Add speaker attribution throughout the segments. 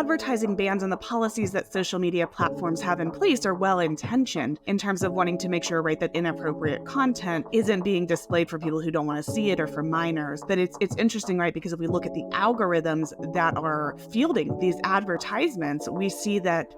Speaker 1: advertising bans and the policies that social media platforms have in place are well-intentioned in terms of wanting to make sure, right, that inappropriate content isn't being displayed for people who don't want to see it or for minors. But it's interesting, right, because if we look at the algorithms that are fielding these advertisements, we see that.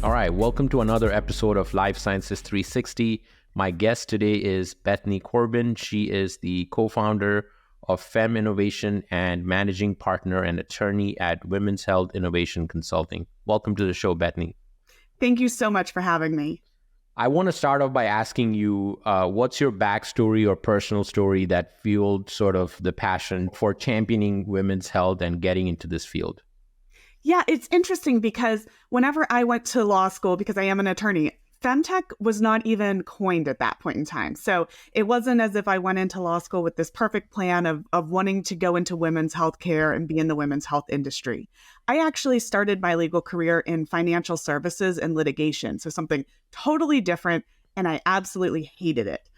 Speaker 2: All right, welcome to another episode of Life Sciences 360. My guest today is Bethany Corbin. She is the co-founder of FEMInnovation and managing partner and attorney at Women's Health Innovation Consulting. Welcome to the show, Bethany.
Speaker 1: Thank you so much for having me.
Speaker 2: I want to start off by asking you, what's your backstory or personal story that fueled sort of the passion for championing women's health and getting into this field?
Speaker 1: Yeah, it's interesting because whenever I went to law school, because I am an attorney, FemTech was not even coined at that point in time. So it wasn't as if I went into law school with this perfect plan of wanting to go into women's healthcare and be in the women's health industry. I actually started my legal career in financial services and litigation. So something totally different. And I absolutely hated it.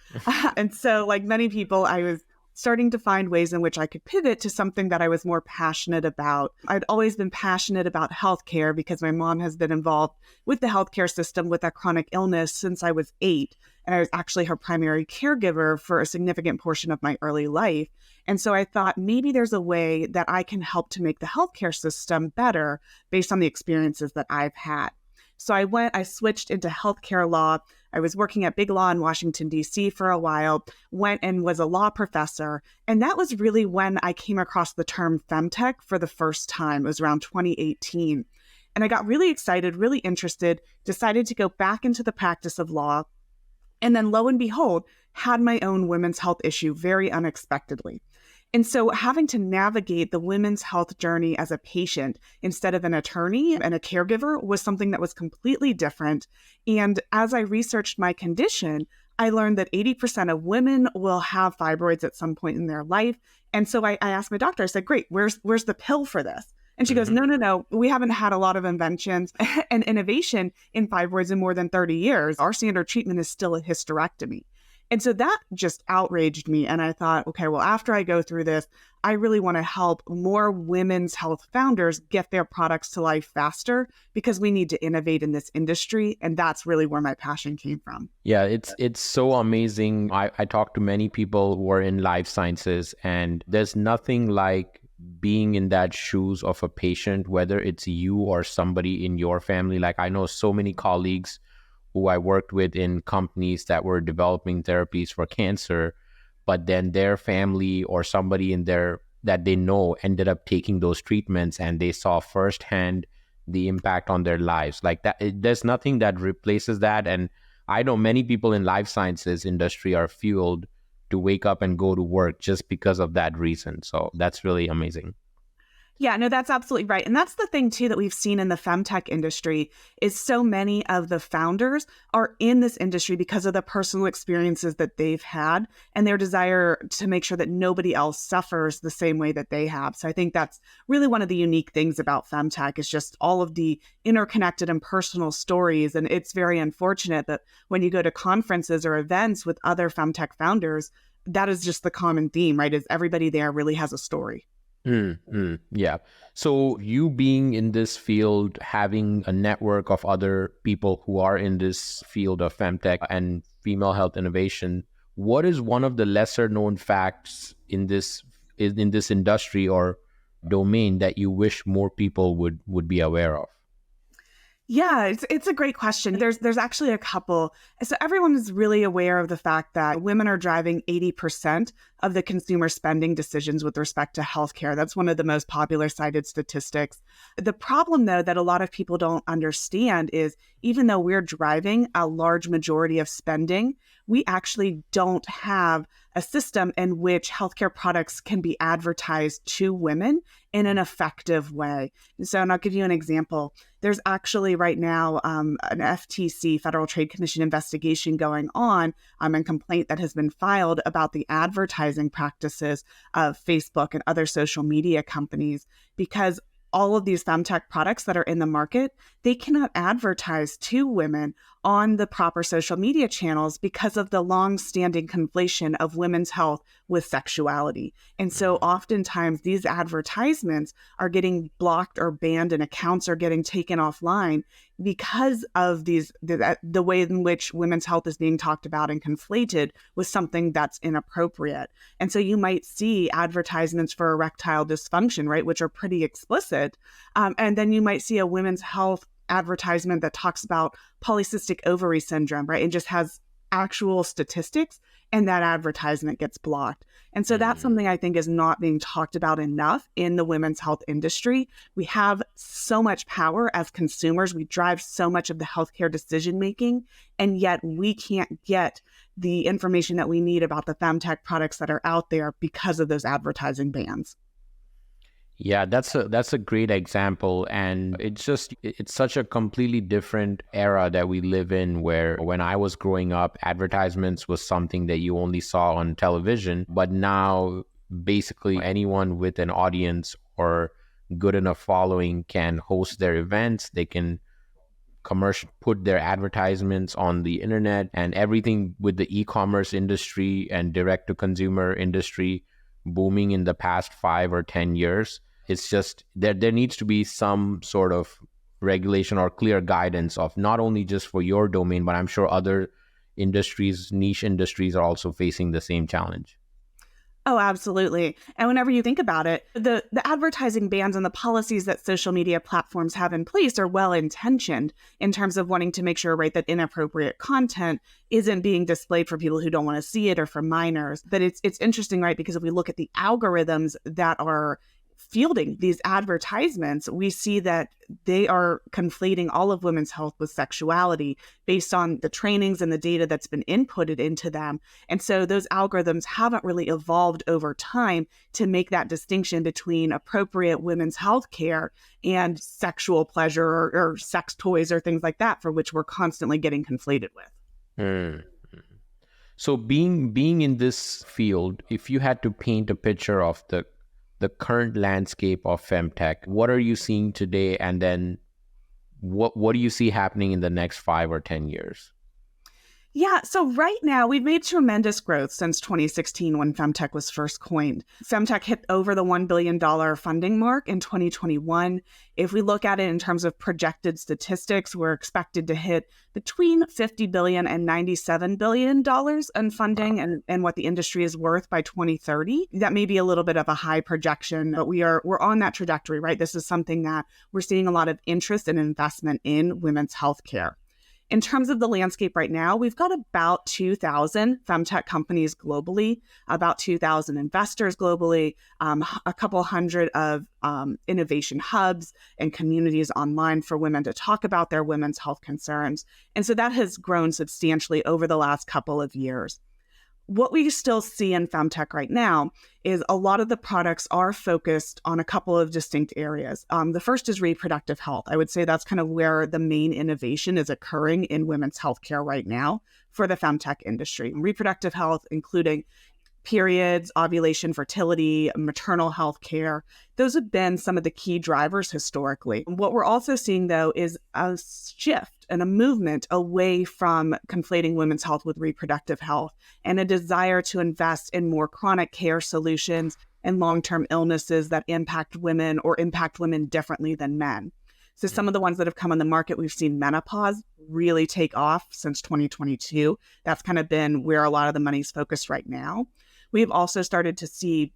Speaker 1: And so like many people, I was starting to find ways in which I could pivot to something that I was more passionate about. I'd always been passionate about healthcare because my mom has been involved with the healthcare system with a chronic illness since I was 8. And I was actually her primary caregiver for a significant portion of my early life. And so I thought maybe there's a way that I can help to make the healthcare system better based on the experiences that I've had. So I switched into healthcare law. I was working at big law in Washington, D.C. for a while, went and was a law professor. And that was really when I came across the term FemTech for the first time. It was around 2018. And I got really excited, really interested, decided to go back into the practice of law. And then lo and behold, had my own women's health issue very unexpectedly. And so having to navigate the women's health journey as a patient instead of an attorney and a caregiver was something that was completely different. And as I researched my condition, I learned that 80% of women will have fibroids at some point in their life. And so I asked my doctor, I said, great, where's the pill for this? And she goes, no, we haven't had a lot of inventions and innovation in fibroids in more than 30 years. Our standard treatment is still a hysterectomy. And so that just outraged me. And I thought, okay, well, after I go through this, I really want to help more women's health founders get their products to life faster because we need to innovate in this industry. And that's really where my passion came from.
Speaker 2: Yeah, it's so amazing. I talk to many people who are in life sciences, and there's nothing like being in that shoes of a patient, whether it's you or somebody in your family. Like I know so many colleagues who I worked with in companies that were developing therapies for cancer, but then their family or somebody in there that they know ended up taking those treatments and they saw firsthand the impact on their lives. Like that, there's nothing that replaces that. And I know many people in life sciences industry are fueled to wake up and go to work just because of that reason. So that's really amazing.
Speaker 1: Yeah, no, that's absolutely right. And that's the thing, too, that we've seen in the FemTech industry is so many of the founders are in this industry because of the personal experiences that they've had and their desire to make sure that nobody else suffers the same way that they have. So I think that's really one of the unique things about FemTech is just all of the interconnected and personal stories. And it's very unfortunate that when you go to conferences or events with other FemTech founders, that is just the common theme, right? Is everybody there really has a story.
Speaker 2: Yeah. So you being in this field, having a network of other people who are in this field of FemTech and female health innovation, what is one of the lesser known facts in this industry or domain that you wish more people would be aware of?
Speaker 1: Yeah, it's a great question. There's actually a couple. So everyone is really aware of the fact that women are driving 80% of the consumer spending decisions with respect to healthcare. That's one of the most popular cited statistics. The problem, though, that a lot of people don't understand is even though we're driving a large majority of spending, we actually don't have a system in which healthcare products can be advertised to women in an effective way. So, and I'll give you an example. There's actually right now an FTC, Federal Trade Commission investigation going on and complaint that has been filed about the advertising practices of Facebook and other social media companies because all of these FemTech products that are in the market, they cannot advertise to women on the proper social media channels because of the long-standing conflation of women's health with sexuality. And so oftentimes these advertisements are getting blocked or banned and accounts are getting taken offline because of the way in which women's health is being talked about and conflated with something that's inappropriate. And so you might see advertisements for erectile dysfunction, right, which are pretty explicit. And then you might see a women's health advertisement that talks about polycystic ovary syndrome, right, and just has actual statistics, and that advertisement gets blocked. And so that's something I think is not being talked about enough in the women's health industry. We have so much power as consumers. We drive so much of the healthcare decision making, and yet we can't get the information that we need about the FemTech products that are out there because of those advertising bans.
Speaker 2: Yeah, that's a great example. And it's such a completely different era that we live in, where when I was growing up, advertisements was something that you only saw on television. But now basically anyone with an audience or good enough following can host their events. They can put their advertisements on the internet, and everything with the e-commerce industry and direct to consumer industry booming in the past 5 or 10 years. It's just there needs to be some sort of regulation or clear guidance of not only just for your domain, but I'm sure other industries, niche industries, are also facing the same challenge.
Speaker 1: Oh, absolutely. And whenever you think about it, the advertising bans and the policies that social media platforms have in place are well-intentioned in terms of wanting to make sure, right, that inappropriate content isn't being displayed for people who don't want to see it or for minors. But it's interesting, right, because if we look at the algorithms that are fielding these advertisements, we see that they are conflating all of women's health with sexuality based on the trainings and the data that's been inputted into them. And so those algorithms haven't really evolved over time to make that distinction between appropriate women's health care and sexual pleasure or sex toys or things like that, for which we're constantly getting conflated with.
Speaker 2: So being in this field, if you had to paint a picture of the current landscape of FemTech, what are you seeing today? And then what do you see happening in the next 5 or 10 years?
Speaker 1: Yeah, so right now we've made tremendous growth since 2016 when FemTech was first coined. FemTech hit over the $1 billion funding mark in 2021. If we look at it in terms of projected statistics, we're expected to hit between $50 billion and $97 billion in funding and what the industry is worth by 2030. That may be a little bit of a high projection, but we're on that trajectory, right? This is something that we're seeing a lot of interest and investment in women's healthcare. In terms of the landscape right now, we've got about 2,000 FemTech companies globally, about 2,000 investors globally, a couple hundred of innovation hubs and communities online for women to talk about their women's health concerns. And so that has grown substantially over the last couple of years. What we still see in FemTech right now is a lot of the products are focused on a couple of distinct areas. The first is reproductive health. I would say that's kind of where the main innovation is occurring in women's healthcare right now for the FemTech industry. Reproductive health, including periods, ovulation, fertility, maternal health care. Those have been some of the key drivers historically. What we're also seeing, though, is a shift and a movement away from conflating women's health with reproductive health and a desire to invest in more chronic care solutions and long-term illnesses that impact women or impact women differently than men. So some of the ones that have come on the market, we've seen menopause really take off since 2022. That's kind of been where a lot of the money's focused right now. We've also started to see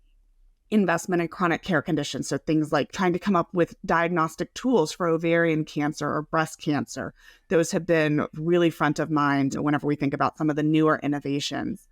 Speaker 1: investment in chronic care conditions. So things like trying to come up with diagnostic tools for ovarian cancer or breast cancer. Those have been really front of mind whenever we think about some of the newer innovations.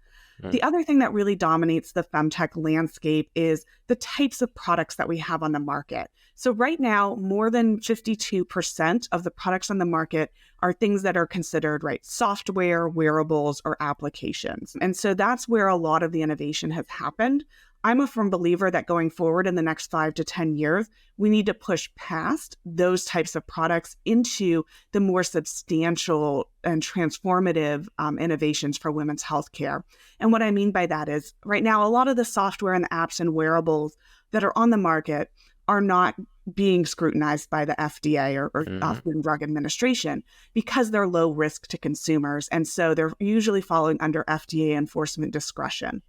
Speaker 1: The other thing that really dominates the FemTech landscape is the types of products that we have on the market. So right now, more than 52% of the products on the market are things that are considered, right, software, wearables, or applications. And so that's where a lot of the innovation has happened. I'm a firm believer that going forward in the next 5 to 10 years, we need to push past those types of products into the more substantial and transformative innovations for women's healthcare. And what I mean by that is right now, a lot of the software and the apps and wearables that are on the market are not being scrutinized by the FDA or Food and Drug Administration because they're low risk to consumers. And so they're usually falling under FDA enforcement discretion.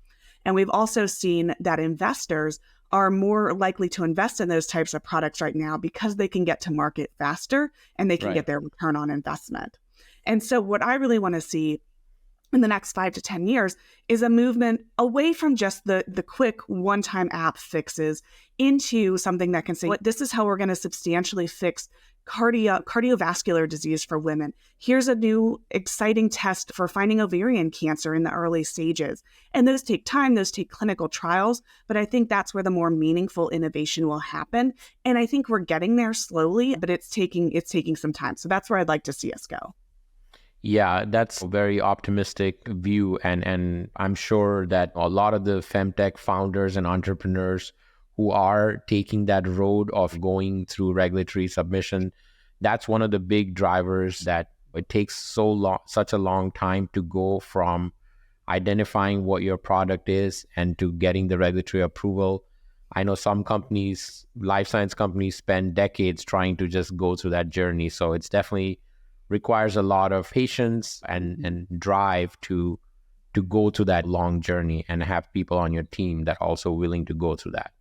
Speaker 1: And we've also seen that investors are more likely to invest in those types of products right now because they can get to market faster and they can get their return on investment. And so what I really want to see in the next 5 to 10 years is a movement away from just the quick one-time app fixes into something that can say, this is how we're going to substantially fix cardiovascular disease for women. Here's a new exciting test for finding ovarian cancer in the early stages. And those take time, those take clinical trials, but I think that's where the more meaningful innovation will happen. And I think we're getting there slowly, but it's taking some time. So that's where I'd like to see us go.
Speaker 2: Yeah, that's a very optimistic view. And I'm sure that a lot of the FemTech founders and entrepreneurs who are taking that road of going through regulatory submission, that's one of the big drivers that it takes such a long time to go from identifying what your product is and to getting the regulatory approval. I know some companies, life science companies, spend decades trying to just go through that journey. So it's definitely requires a lot of patience and drive to go through that long journey and have people on your team that are also willing to go through that.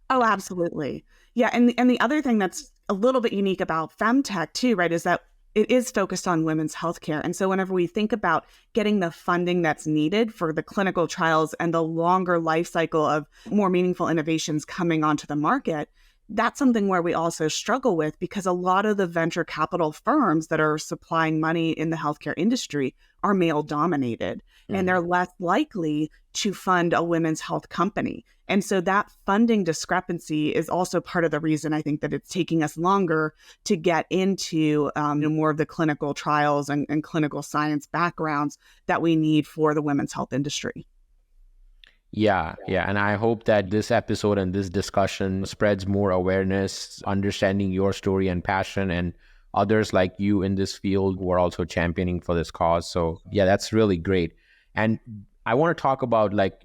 Speaker 1: Oh, absolutely. Yeah. And the other thing that's a little bit unique about FemTech too, right, is that it is focused on women's healthcare. And so whenever we think about getting the funding that's needed for the clinical trials and the longer life cycle of more meaningful innovations coming onto the market, that's something where we also struggle with because a lot of the venture capital firms that are supplying money in the healthcare industry are male dominated and they're less likely to fund a women's health company. And so that funding discrepancy is also part of the reason I think that it's taking us longer to get into more of the clinical trials and clinical science backgrounds that we need for the women's health industry.
Speaker 2: Yeah. And I hope that this episode and this discussion spreads more awareness, understanding your story and passion, and others like you in this field who are also championing for this cause. So yeah, that's really great. And I want to talk about like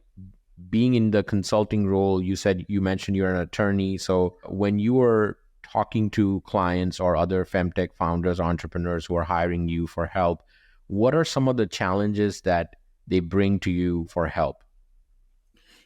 Speaker 2: being in the consulting role. You mentioned you're an attorney. So when you were talking to clients or other FemTech founders, entrepreneurs who are hiring you for help, what are some of the challenges that they bring to you for help?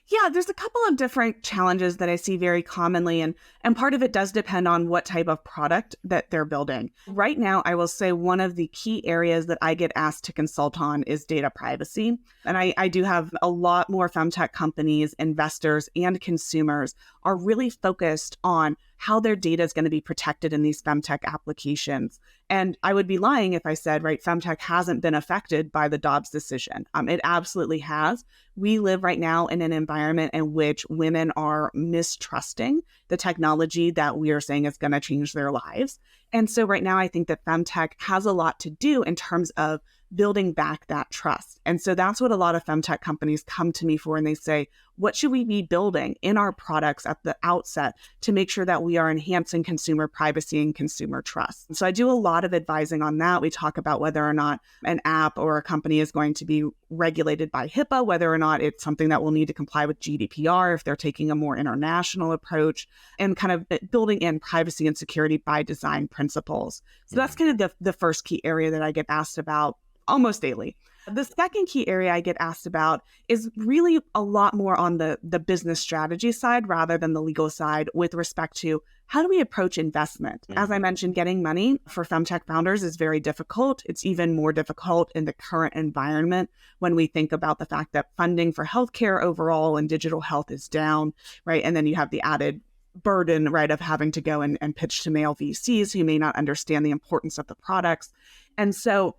Speaker 1: Yeah, there's a couple of different challenges that I see very commonly, and part of it does depend on what type of product that they're building. Right now, I will say one of the key areas that I get asked to consult on is data privacy. And I do have a lot more FemTech companies, investors, and consumers are really focused on how their data is going to be protected in these FemTech applications. And I would be lying if I said, right, FemTech hasn't been affected by the Dobbs decision. It absolutely has. We live right now in an environment in which women are mistrusting the technology that we are saying is going to change their lives. And so right now, I think that FemTech has a lot to do in terms of building back that trust. And so that's what a lot of FemTech companies come to me for. And they say, what should we be building in our products at the outset to make sure that we are enhancing consumer privacy and consumer trust? And so I do a lot of advising on that. We talk about whether or not an app or a company is going to be regulated by HIPAA, whether or not it's something that will need to comply with GDPR if they're taking a more international approach, and kind of building in privacy and security by design principles. So that's kind of the first key area that I get asked about almost daily. The second key area I get asked about is really a lot more on the business strategy side rather than the legal side with respect to how do we approach investment? As I mentioned, getting money for FemTech founders is very difficult. It's even more difficult in the current environment when we think about the fact that funding for healthcare overall and digital health is down, right? And then you have the added burden, right, of having to go and pitch to male VCs who may not understand the importance of the products. And so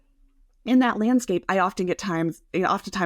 Speaker 1: in that landscape, I oftentimes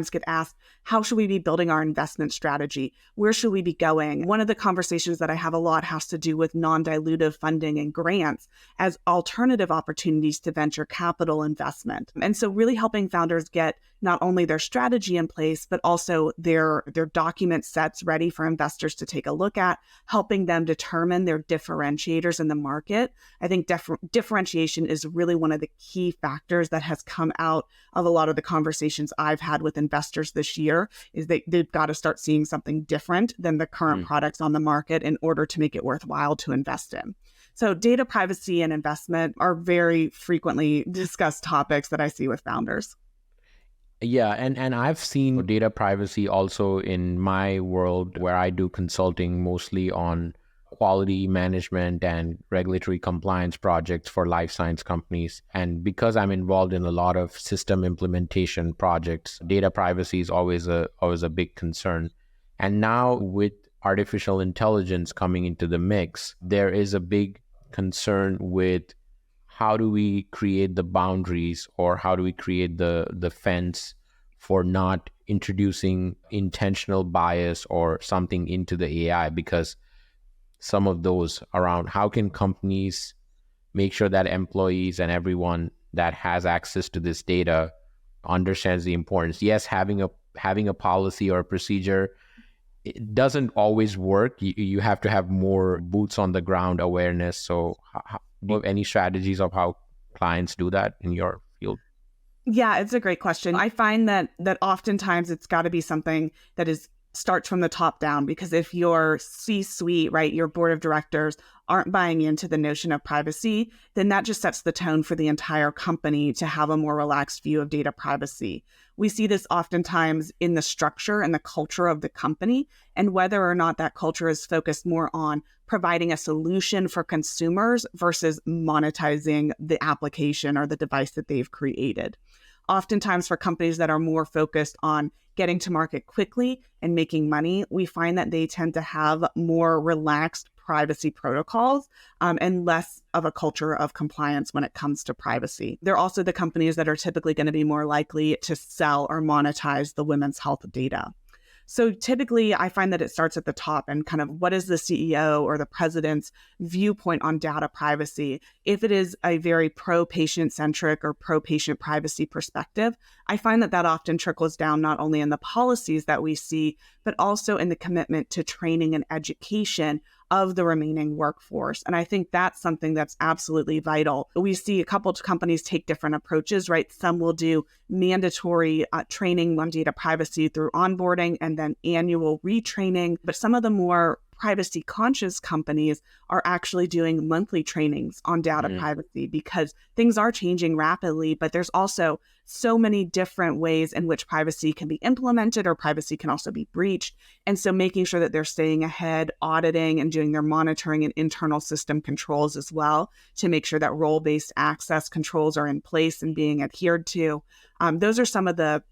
Speaker 1: get asked, how should we be building our investment strategy? Where should we be going? One of the conversations that I have a lot has to do with non-dilutive funding and grants as alternative opportunities to venture capital investment. And so really helping founders get not only their strategy in place, but also their document sets ready for investors to take a look at, helping them determine their differentiators in the market. I think differentiation is really one of the key factors that has come out out of a lot of the conversations I've had with investors this year is they've got to start seeing something different than the current products on the market in order to make it worthwhile to invest in. So data privacy and investment are very frequently discussed topics that I see with founders.
Speaker 2: Yeah, and I've seen data privacy also in my world where I do consulting mostly on quality management and regulatory compliance projects for life science companies. And because I'm involved in a lot of system implementation projects, data privacy is always a big concern. And now with artificial intelligence coming into the mix, there is a big concern with how do we create the boundaries, or how do we create the fence for not introducing intentional bias or something into the AI, because some of those around how can companies make sure that employees and everyone that has access to this data understands the importance. Yes, having a policy or a procedure, it doesn't always work. You have to have more boots on the ground awareness. So do you have any strategies of how clients do that in your field?
Speaker 1: Yeah, it's a great question. I find that oftentimes it's got to be something that starts from the top down, because if your C-suite, right, your board of directors aren't buying into the notion of privacy, then that just sets the tone for the entire company to have a more relaxed view of data privacy. We see this oftentimes in the structure and the culture of the company, and whether or not that culture is focused more on providing a solution for consumers versus monetizing the application or the device that they've created. Oftentimes for companies that are more focused on getting to market quickly and making money, we find that they tend to have more relaxed privacy protocols and less of a culture of compliance when it comes to privacy. They're also the companies that are typically going to be more likely to sell or monetize the women's health data. So typically, I find that it starts at the top and kind of what is the CEO or the president's viewpoint on data privacy. If it is a very pro-patient centric or pro-patient privacy perspective, I find that often trickles down not only in the policies that we see, but also in the commitment to training and education of the remaining workforce. And I think that's something that's absolutely vital. We see a couple of companies take different approaches, right? Some will do mandatory training on data privacy through onboarding and then annual retraining. But some of the more privacy conscious companies are actually doing monthly trainings on data privacy, because things are changing rapidly, but there's also so many different ways in which privacy can be implemented or privacy can also be breached. And so making sure that they're staying ahead, auditing and doing their monitoring and internal system controls as well to make sure that role-based access controls are in place and being adhered to. Those are some of the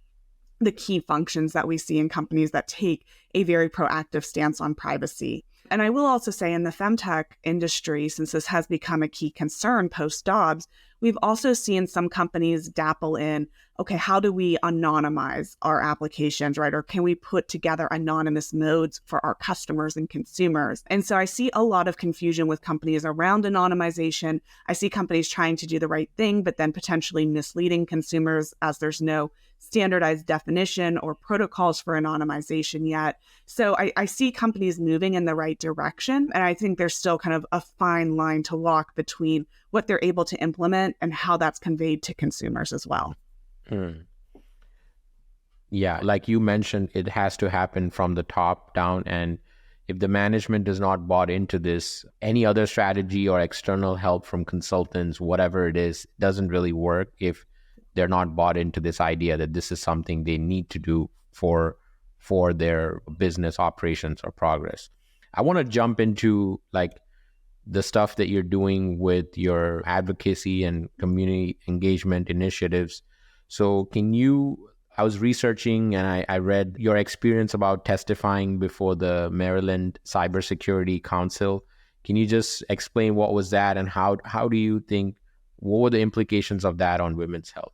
Speaker 1: key functions that we see in companies that take a very proactive stance on privacy. And I will also say in the FemTech industry, since this has become a key concern post-Dobbs, we've also seen some companies dabble in, okay, how do we anonymize our applications, right? Or can we put together anonymous modes for our customers and consumers? And so I see a lot of confusion with companies around anonymization. I see companies trying to do the right thing, but then potentially misleading consumers as there's no standardized definition or protocols for anonymization yet. So I see companies moving in the right direction. And I think there's still kind of a fine line to walk between what they're able to implement and how that's conveyed to consumers as well.
Speaker 2: Yeah, like you mentioned, it has to happen from the top down. And if the management does not bought into this, any other strategy or external help from consultants, whatever it is, doesn't really work if they're not bought into this idea that this is something they need to do for their business operations or progress. I want to jump into like the stuff that you're doing with your advocacy and community engagement initiatives. So I was researching and I read your experience about testifying before the Maryland Cybersecurity Council. Can you just explain what was that and how do you think, what were the implications of that on women's health?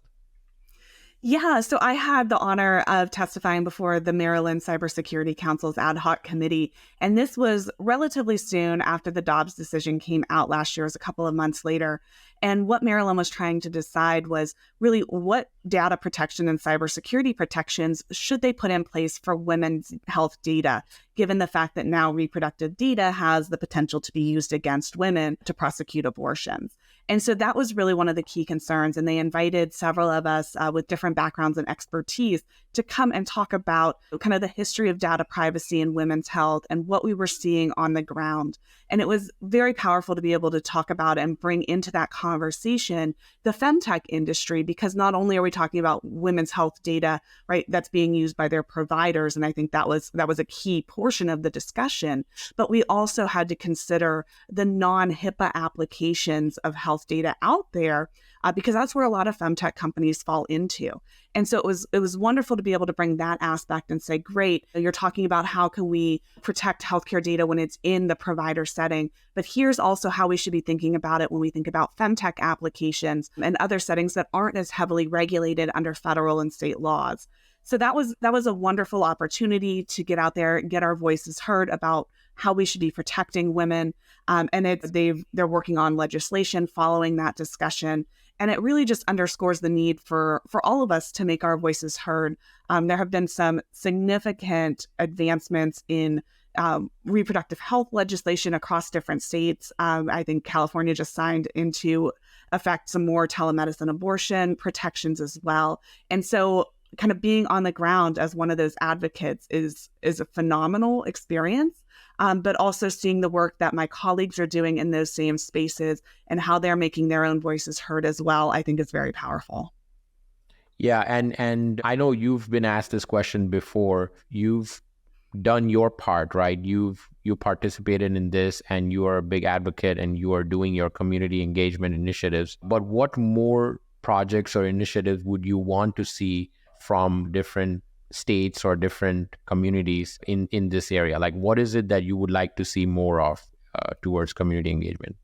Speaker 1: Yeah, so I had the honor of testifying before the Maryland Cybersecurity Council's ad hoc committee. And this was relatively soon after the Dobbs decision came out last year, it was a couple of months later. And what Marilyn was trying to decide was really what data protection and cybersecurity protections should they put in place for women's health data, given the fact that now reproductive data has the potential to be used against women to prosecute abortions. And so that was really one of the key concerns. And they invited several of us with different backgrounds and expertise to come and talk about kind of the history of data privacy in women's health and what we were seeing on the ground. And it was very powerful to be able to talk about and bring into that conversation the FemTech industry, because not only are we talking about women's health data, right, that's being used by their providers, and I think that was a key portion of the discussion, but we also had to consider the non-HIPAA applications of health data out there, because that's where a lot of FemTech companies fall into. And so it was wonderful to be able to bring that aspect and say, great, you're talking about how can we protect healthcare data when it's in the provider setting, but here's also how we should be thinking about it when we think about FemTech applications and other settings that aren't as heavily regulated under federal and state laws. So that was a wonderful opportunity to get out there and get our voices heard about how we should be protecting women. And they're working on legislation following that discussion. And it really just underscores the need for all of us to make our voices heard. There have been some significant advancements in reproductive health legislation across different states. I think California just signed into effect some more telemedicine abortion protections as well. And so kind of being on the ground as one of those advocates is a phenomenal experience. But also seeing the work that my colleagues are doing in those same spaces and how they're making their own voices heard as well, I think is very powerful.
Speaker 2: Yeah, and I know you've been asked this question before. You've done your part, right? You participated in this, and you are a big advocate, and you are doing your community engagement initiatives. But what more projects or initiatives would you want to see from different states or different communities in this area? Like, what is it that you would like to see more of towards community engagement?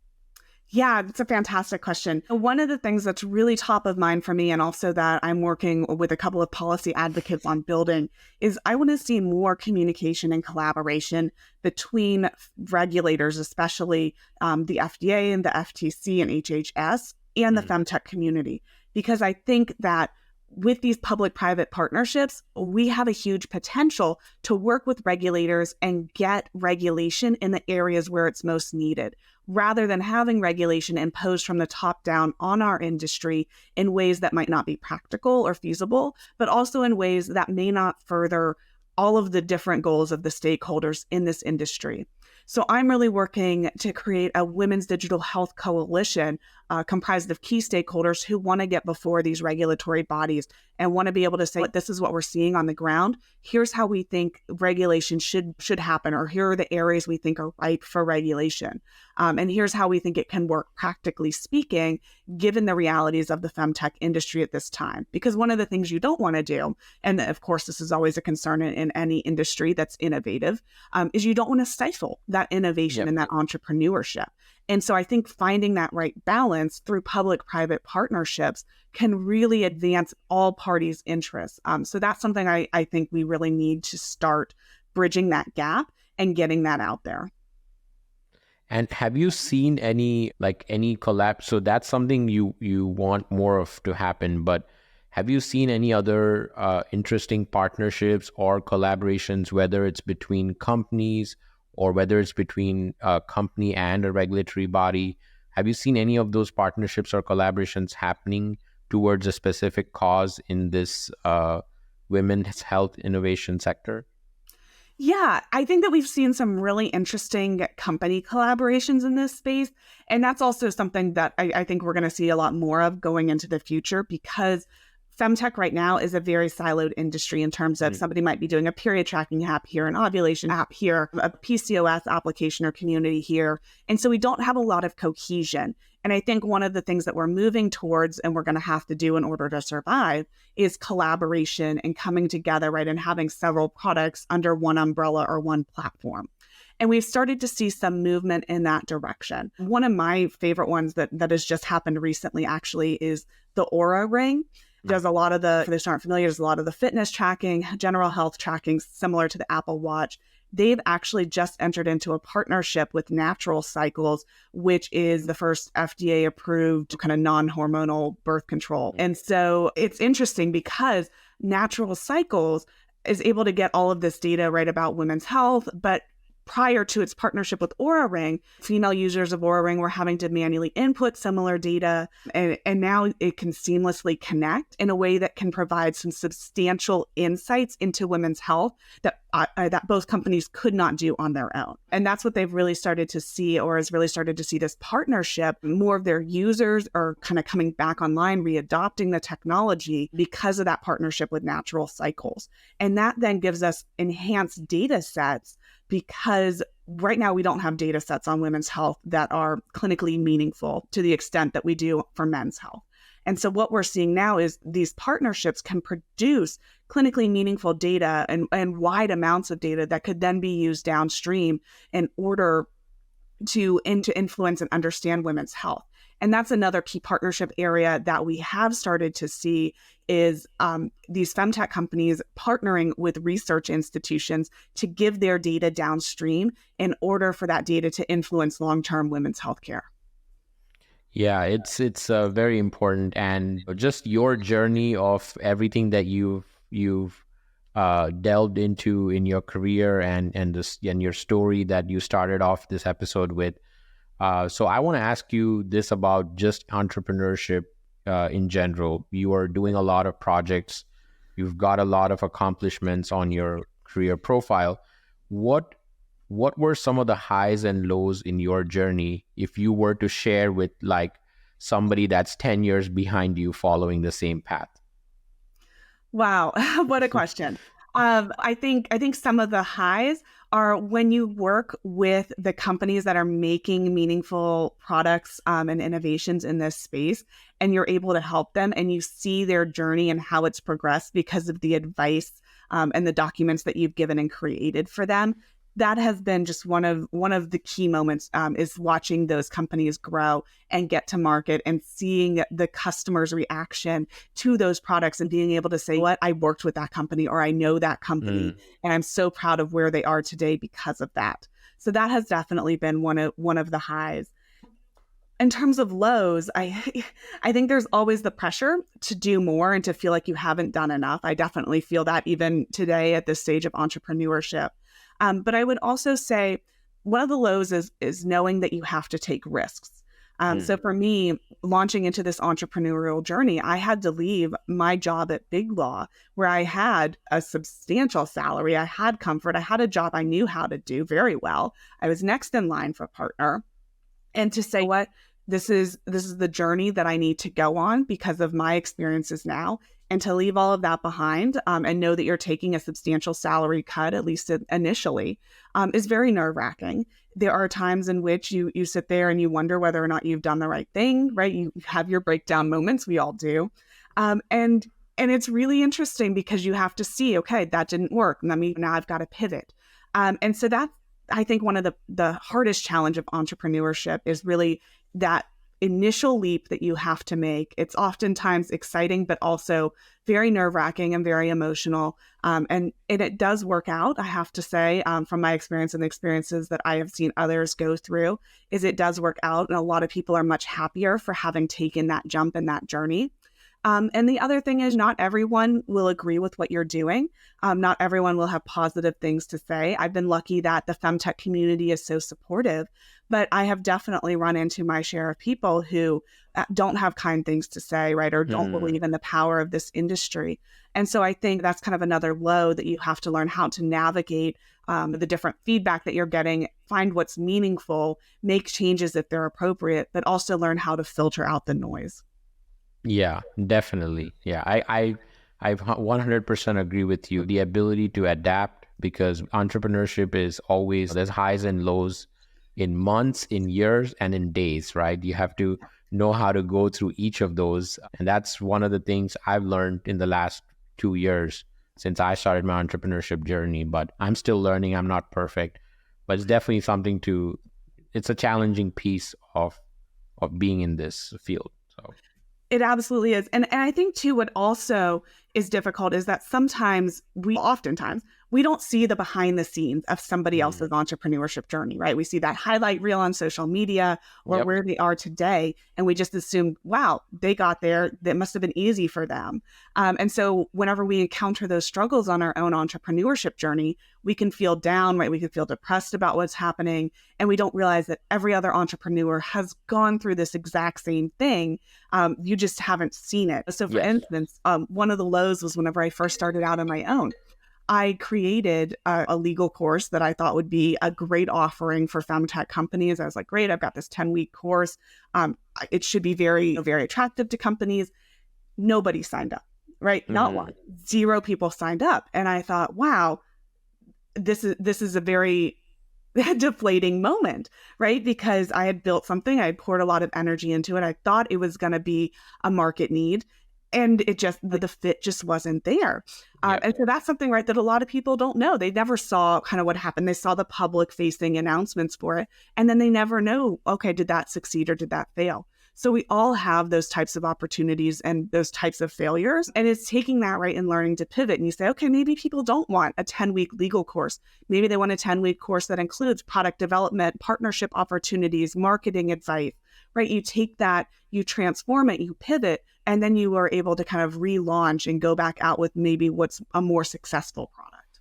Speaker 1: Yeah, it's a fantastic question. One of the things that's really top of mind for me, and also that I'm working with a couple of policy advocates on building, is I want to see more communication and collaboration between regulators, especially the FDA and the FTC and HHS and the FemTech community. Because I think that with these public-private partnerships, we have a huge potential to work with regulators and get regulation in the areas where it's most needed, rather than having regulation imposed from the top down on our industry in ways that might not be practical or feasible, but also in ways that may not further all of the different goals of the stakeholders in this industry. So I'm really working to create a women's digital health coalition comprised of key stakeholders who want to get before these regulatory bodies and want to be able to say, this is what we're seeing on the ground. Here's how we think regulation should happen, or here are the areas we think are ripe for regulation. And here's how we think it can work, practically speaking, given the realities of the FemTech industry at this time. Because one of the things you don't want to do, and of course, this is always a concern in any industry that's innovative, is you don't want to stifle that innovation and that entrepreneurship. And so I think finding that right balance through public-private partnerships can really advance all parties' interests. So that's something I think we really need to start bridging that gap and getting that out there.
Speaker 2: And have you seen any collab? So that's something you want more of to happen, but have you seen any other interesting partnerships or collaborations, whether it's between companies or whether it's between a company and a regulatory body? Have you seen any of those partnerships or collaborations happening towards a specific cause in this women's health innovation sector?
Speaker 1: Yeah, I think that we've seen some really interesting company collaborations in this space. And that's also something that I think we're going to see a lot more of going into the future, because FemTech right now is a very siloed industry in terms of somebody might be doing a period tracking app here, an ovulation app here, a PCOS application or community here. And so we don't have a lot of cohesion. And I think one of the things that we're moving towards and we're going to have to do in order to survive is collaboration and coming together, right, and having several products under one umbrella or one platform. And we've started to see some movement in that direction. One of my favorite ones that has just happened recently actually is the Aura Ring. Does a lot of the, for those who aren't familiar, does a lot of the fitness tracking, general health tracking, similar to the Apple Watch. they've actually just entered into a partnership with Natural Cycles, which is the first FDA approved kind of non-hormonal birth control. And so it's interesting because Natural Cycles is able to get all of this data right about women's health, but prior to its partnership with Oura Ring, female users of Oura Ring were having to manually input similar data, and now it can seamlessly connect in a way that can provide some substantial insights into women's health that both companies could not do on their own. And that's what they've really started to see, or has really started to see this partnership. More of their users are kind of coming back online, readopting the technology because of that partnership with Natural Cycles. And that then gives us enhanced data sets, because right now we don't have data sets on women's health that are clinically meaningful to the extent that we do for men's health. And so what we're seeing now is these partnerships can produce clinically meaningful data and wide amounts of data that could then be used downstream in order to influence and understand women's health. And that's another key partnership area that we have started to see is these FemTech companies partnering with research institutions to give their data downstream in order for that data to influence long-term women's healthcare.
Speaker 2: Yeah, it's very important, and just your journey of everything that you've delved into in your career and your story that you started off this episode with. So I want to ask you this about just entrepreneurship in general. You are doing a lot of projects. You've got a lot of accomplishments on your career profile. What were some of the highs and lows in your journey if you were to share with like somebody that's 10 years behind you following the same path?
Speaker 1: Wow, what a question. I think some of the highs are when you work with the companies that are making meaningful products and innovations in this space, and you're able to help them and you see their journey and how it's progressed because of the advice and the documents that you've given and created for them. That has been just one of the key moments is watching those companies grow and get to market and seeing the customer's reaction to those products and being able to say, what, I worked with that company or I know that company and I'm so proud of where they are today because of that. So that has definitely been one of the highs. In terms of lows, I think there's always the pressure to do more and to feel like you haven't done enough. I definitely feel that even today at this stage of entrepreneurship. But I would also say one of the lows is knowing that you have to take risks. So for me, launching into this entrepreneurial journey, I had to leave my job at Big Law, where I had a substantial salary. I had comfort. I had a job I knew how to do very well. I was next in line for partner. And to say, what, this is the journey that I need to go on because of my experiences now. And to leave all of that behind and know that you're taking a substantial salary cut, at least initially, is very nerve-wracking. There are times in which you sit there and you wonder whether or not you've done the right thing, right? You have your breakdown moments. We all do. And it's really interesting because you have to see, okay, that didn't work. Now I've got to pivot. And so that's, I think, one of the hardest challenge of entrepreneurship is really that initial leap that you have to make. It's oftentimes exciting, but also very nerve-wracking and very emotional. And it does work out, I have to say, from my experience and the experiences that I have seen others go through, is it does work out. And a lot of people are much happier for having taken that jump and that journey. And the other thing is not everyone will agree with what you're doing. Not everyone will have positive things to say. I've been lucky that the FemTech community is so supportive, but I have definitely run into my share of people who don't have kind things to say, right? Or don't believe in the power of this industry. And so I think that's kind of another low that you have to learn how to navigate the different feedback that you're getting, find what's meaningful, make changes if they're appropriate, but also learn how to filter out the noise.
Speaker 2: Yeah, definitely. Yeah, I 100% agree with you. The ability to adapt, because entrepreneurship is always, there's highs and lows in months, in years, and in days, right? You have to know how to go through each of those. And that's one of the things I've learned in the last 2 years since I started my entrepreneurship journey. But I'm still learning. I'm not perfect, but it's definitely something it's a challenging piece of being in this field. So
Speaker 1: it absolutely is. And I think too, what also is difficult is that oftentimes we don't see the behind the scenes of somebody else's entrepreneurship journey, right? We see that highlight reel on social media or where they are today. And we just assume, wow, they got there. That must have been easy for them. And so whenever we encounter those struggles on our own entrepreneurship journey, we can feel down, right? We can feel depressed about what's happening. And we don't realize that every other entrepreneur has gone through this exact same thing. You just haven't seen it. So for instance, one of the lows was whenever I first started out on my own. I created a legal course that I thought would be a great offering for FemTech companies. I was like, great, I've got this 10-week course. It should be very, very attractive to companies. Nobody signed up, right? Not one. 0 people signed up. And I thought, wow, this is a very deflating moment, right? Because I had built something, I had poured a lot of energy into it. I thought it was going to be a market need. And it just, the fit just wasn't there. And so that's something, right, that a lot of people don't know. They never saw kind of what happened. They saw the public facing announcements for it. And then they never know, okay, did that succeed or did that fail? So we all have those types of opportunities and those types of failures. And it's taking that, right, and learning to pivot. And you say, okay, maybe people don't want a 10-week legal course. Maybe they want a 10-week course that includes product development, partnership opportunities, marketing advice, right? You take that, you transform it, you pivot, and then you are able to kind of relaunch and go back out with maybe what's a more successful product.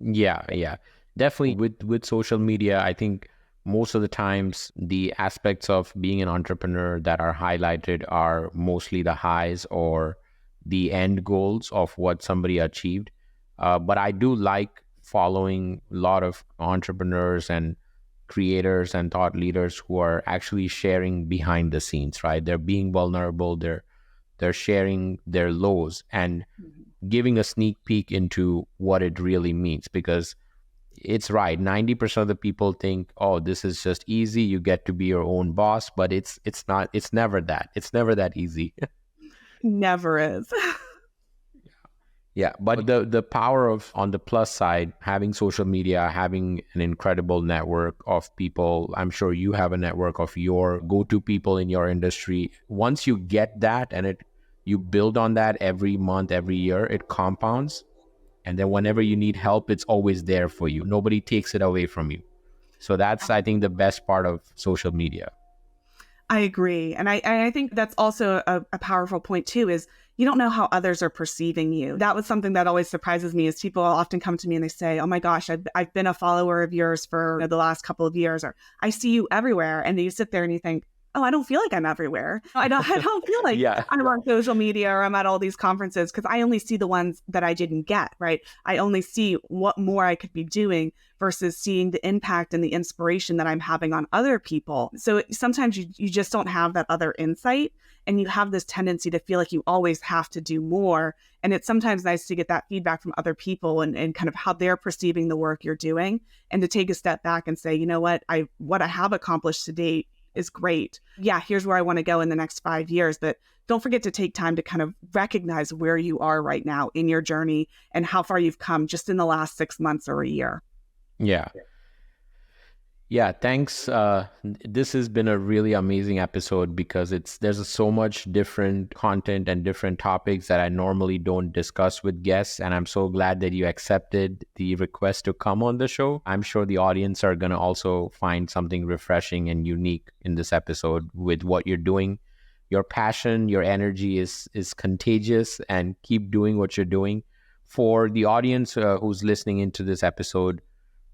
Speaker 2: Yeah. Definitely with social media, I think most of the times the aspects of being an entrepreneur that are highlighted are mostly the highs or the end goals of what somebody achieved. But I do like following a lot of entrepreneurs and creators and thought leaders who are actually sharing behind the scenes, right? They're being vulnerable. They're sharing their lows and giving a sneak peek into what it really means, because it's right. 90% of the people think, oh, this is just easy. You get to be your own boss, but it's not. It's never that. It's never that easy.
Speaker 1: Never is.
Speaker 2: Yeah, but the power of, on the plus side, having social media, having an incredible network of people. I'm sure you have a network of your go-to people in your industry. Once you get that and you build on that every month, every year, it compounds. And then whenever you need help, it's always there for you. Nobody takes it away from you. So that's, I think, the best part of social media.
Speaker 1: I agree. And I think that's also a powerful point too, is you don't know how others are perceiving you. That was something that always surprises me, is people often come to me and they say, oh my gosh, I've been a follower of yours for the last couple of years, or I see you everywhere. And you sit there and you think, oh, I don't feel like I'm everywhere. I don't feel like I'm on social media or I'm at all these conferences, because I only see the ones that I didn't get, right? I only see what more I could be doing versus seeing the impact and the inspiration that I'm having on other people. So sometimes you just don't have that other insight, and you have this tendency to feel like you always have to do more. And it's sometimes nice to get that feedback from other people and kind of how they're perceiving the work you're doing, and to take a step back and say, you know what I have accomplished to date is great. Yeah, here's where I want to go in the next 5 years. But don't forget to take time to kind of recognize where you are right now in your journey and how far you've come just in the last 6 months or a year.
Speaker 2: Yeah, thanks. This has been a really amazing episode, because there's so much different content and different topics that I normally don't discuss with guests. And I'm so glad that you accepted the request to come on the show. I'm sure the audience are going to also find something refreshing and unique in this episode with what you're doing. Your passion, your energy is contagious, and keep doing what you're doing. For the audience who's listening into this episode,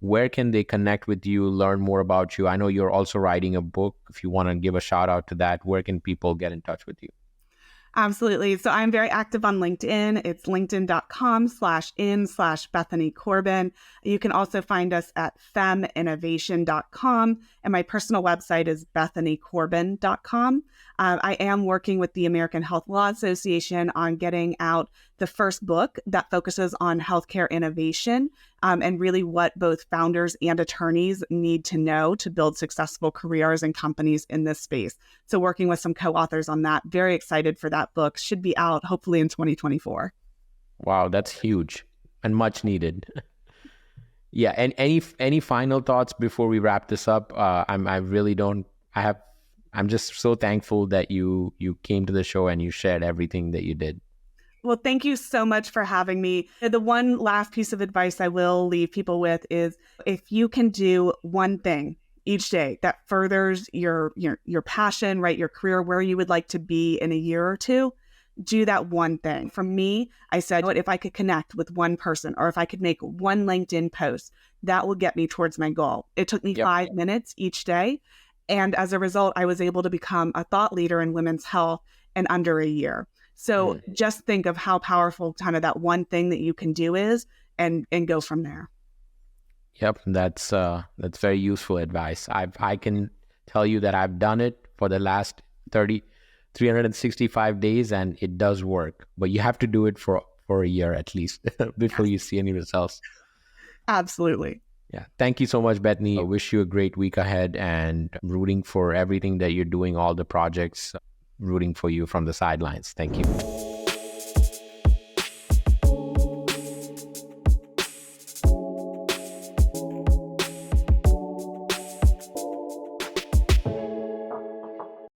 Speaker 2: where can they connect with you, learn more about you? I know you're also writing a book. If you want to give a shout out to that, where can people get in touch with you?
Speaker 1: Absolutely. So I'm very active on LinkedIn. It's linkedin.com/in/Bethany Corbin. You can also find us at FEMInnovation.com. And my personal website is BethanyCorbin.com. I am working with the American Health Law Association on getting out the first book that focuses on healthcare innovation and really what both founders and attorneys need to know to build successful careers and companies in this space. So working with some co-authors on that. Very excited for that book. Should be out hopefully in 2024. Wow,
Speaker 2: that's huge and much needed. Yeah, and any final thoughts before we wrap this up? I'm just so thankful that you came to the show and you shared everything that you did.
Speaker 1: Well, thank you so much for having me. The one last piece of advice I will leave people with is if you can do one thing each day that furthers your passion, right, your career, where you would like to be in a year or two, do that one thing. For me, I said, what if I could connect with one person or if I could make one LinkedIn post, that will get me towards my goal. It took me 5 minutes each day. And as a result, I was able to become a thought leader in women's health in under a year. So just think of how powerful kind of that one thing that you can do is and go from there.
Speaker 2: Yep, that's very useful advice. I can tell you that I've done it for the last 365 days and it does work. But you have to do it for a year at least before you see any results.
Speaker 1: Absolutely.
Speaker 2: Yeah. Thank you so much, Bethany. I wish you a great week ahead and rooting for everything that you're doing, all the projects, rooting for you from the sidelines. Thank you.